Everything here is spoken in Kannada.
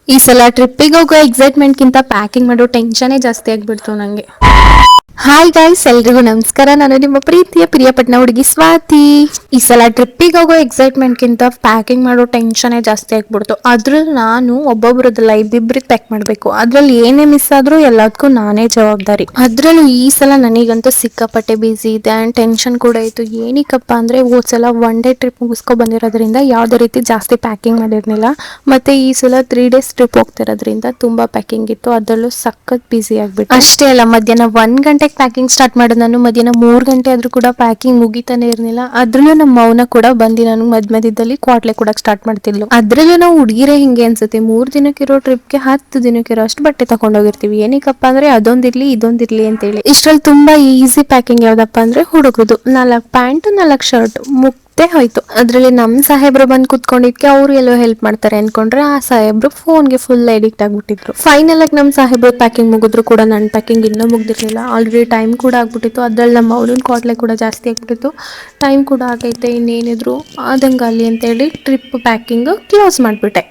ಈ ಸಲ ಟ್ರಿಪ್ಪಿಗೆ ಹೋಗೋ ಎಕ್ಸೈಟ್ಮೆಂಟ್ ಗಿಂತ ಪ್ಯಾಕಿಂಗ್ ಮಾಡೋ ಟೆನ್ಷನೇ ಜಾಸ್ತಿ ಆಗ್ಬಿಡ್ತು ನಂಗೆ. ಹಾಯ್ ಗೈಸ್, ಎಲ್ರಿಗೂ ನಮಸ್ಕಾರ. ನಾನು ನಿಮ್ಮ ಪ್ರೀತಿಯ ಪ್ರಿಯಪಟ್ನ ಹುಡುಗಿ ಸ್ವಾತಿ. ಈ ಸಲ ಟ್ರಿಪ್ಪಿಗೆ ಹೋಗೋ ಎಕ್ಸೈಟ್ಮೆಂಟ್ ಗಿಂತ ಪ್ಯಾಕಿಂಗ್ ಮಾಡೋ ಟೆನ್ಷನೇ ಜಾಸ್ತಿ ಆಗ್ಬಿಡ್ತು. ಅದ್ರಲ್ಲಿ ನಾನು ಒಬ್ಬೊಬ್ರದ್ದಲ್ಲ ಇಬ್ಬಿಬ್ರಿಗೆ ಪ್ಯಾಕ್ ಮಾಡಬೇಕು. ಅದ್ರಲ್ಲಿ ಏನೇ ಮಿಸ್ ಆದ್ರೂ ಎಲ್ಲದಕ್ಕೂ ನಾನೇ ಜವಾಬ್ದಾರಿ. ಅದ್ರಲ್ಲೂ ಈ ಸಲ ನನಗಂತೂ ಸಿಕ್ಕಾಪಟ್ಟೆ ಬಿಸಿ ಇದೆ ಅಂಡ್ ಟೆನ್ಷನ್ ಕೂಡ ಇತ್ತು. ಏನಕ್ಕಪ್ಪ ಅಂದ್ರೆ ಹೋದ್ಸಲ ಒನ್ ಡೇ ಟ್ರಿಪ್ ಮುಗಿಸ್ಕೊ ಬಂದಿರೋದ್ರಿಂದ ಯಾವುದೇ ರೀತಿ ಜಾಸ್ತಿ ಪ್ಯಾಕಿಂಗ್ ಮಾಡಿರ್ಲಿಲ್ಲ. ಮತ್ತೆ ಈ ಸಲ 3 days ಟ್ರಿಪ್ ಹೋಗ್ತಿರೋದ್ರಿಂದ ತುಂಬಾ ಪ್ಯಾಕಿಂಗ್ ಇತ್ತು. ಅದರಲ್ಲೂ ಸಖತ್ ಬಿಸಿ ಆಗ್ಬಿಟ್ಟು ಅಷ್ಟೇ ಅಲ್ಲ, ಮಧ್ಯಾಹ್ನ 1 ಗಂಟೆಗೆ ಪ್ಯಾಕಿಂಗ್ ಸ್ಟಾರ್ಟ್ ಮಾಡೋದು. ನಾನು ಮಧ್ಯಾಹ್ನ 3 ಗಂಟೆ ಆದ್ರೂ ಕೂಡ ಪ್ಯಾಕಿಂಗ್ ಮುಗಿತಾನೆ ಇರ್ಲಿಲ್ಲ. ಅದ್ರಲ್ಲೂ ನಮ್ಮ ಮೌನ ಕೂಡ ಬಂದು ನಾನು ಮಧ್ಯದಲ್ಲಿ ಕ್ವಾಟ್ಲೆ ಕೂಡ ಸ್ಟಾರ್ಟ್ ಮಾಡ್ತಿದ್ಲು. ಅದ್ರಲ್ಲೂ ನಾವು ಹುಡುಗಿರೇ ಹಿಂಗೆ ಅನ್ಸುತ್ತೆ, 3 ದಿನಕ್ಕಿರೋ ಟ್ರಿಪ್ಗೆ 10 ದಿನಕ್ಕಿರೋ ಅಷ್ಟು ಬಟ್ಟೆ ತಗೊಂಡೋಗಿರ್ತೀವಿ. ಏನಕ್ಕಪ್ಪ ಅಂದ್ರೆ ಅದೊಂದಿರ್ಲಿ ಇದೊಂದಿರ್ಲಿ ಅಂತ ಹೇಳಿ. ಇಷ್ಟ್ರಲ್ಲಿ ತುಂಬಾ ಈಸಿ ಪ್ಯಾಕಿಂಗ್ ಯಾವ್ದಪ್ಪ ಅಂದ್ರೆ ಹುಡುಗರದು 4 ಪ್ಯಾಂಟ್ 4 ಶರ್ಟ್ ಹೋಯ್ತು. ಅದ್ರಲ್ಲಿ ನಮ್ ಸಾಹೇಬ್ರು ಬಂದು ಕುತ್ಕೊಂಡಿದ್ಕೆ ಅವ್ರು ಎಲ್ಲೋ ಹೆಲ್ಪ್ ಮಾಡ್ತಾರೆ ಅನ್ಕೊಂಡ್ರೆ ಆ ಸಾಹೇಬ್ರು ಫೋನ್ಗೆ ಫುಲ್ ಎಡಿಕ್ಟ್ ಆಗ್ಬಿಟ್ಟಿದ್ರು. ಫೈನಲ್ ಆಗಿ ನಮ್ ಸಾಹೇಬ್ರು ಪ್ಯಾಕಿಂಗ್ ಮುಗಿದ್ರು ಕೂಡ ನನ್ನ ಪ್ಯಾಕಿಂಗ್ ಇನ್ನೂ ಮುಗ್ದಿರ್ಲಿಲ್ಲ. ಆಲ್ರೆಡಿ ಟೈಮ್ ಕೂಡ ಆಗ್ಬಿಟ್ಟಿತ್ತು. ಅದ್ರಲ್ಲಿ ನಮ್ಮ ಅವಳನ್ ಕ್ವಾಟ್ಲೆ ಕೂಡ ಜಾಸ್ತಿ ಆಗ್ಬಿಟ್ಟಿತ್ತು. ಟೈಮ್ ಕೂಡ ಆಗೈತೆ, ಇನ್ನೇನಿದ್ರು ಆದಂಗಾಲಿ ಅಂತ ಹೇಳಿ ಟ್ರಿಪ್ ಪ್ಯಾಕಿಂಗ್ ಕ್ಲೋಸ್ ಮಾಡ್ಬಿಟ್ಟೆ.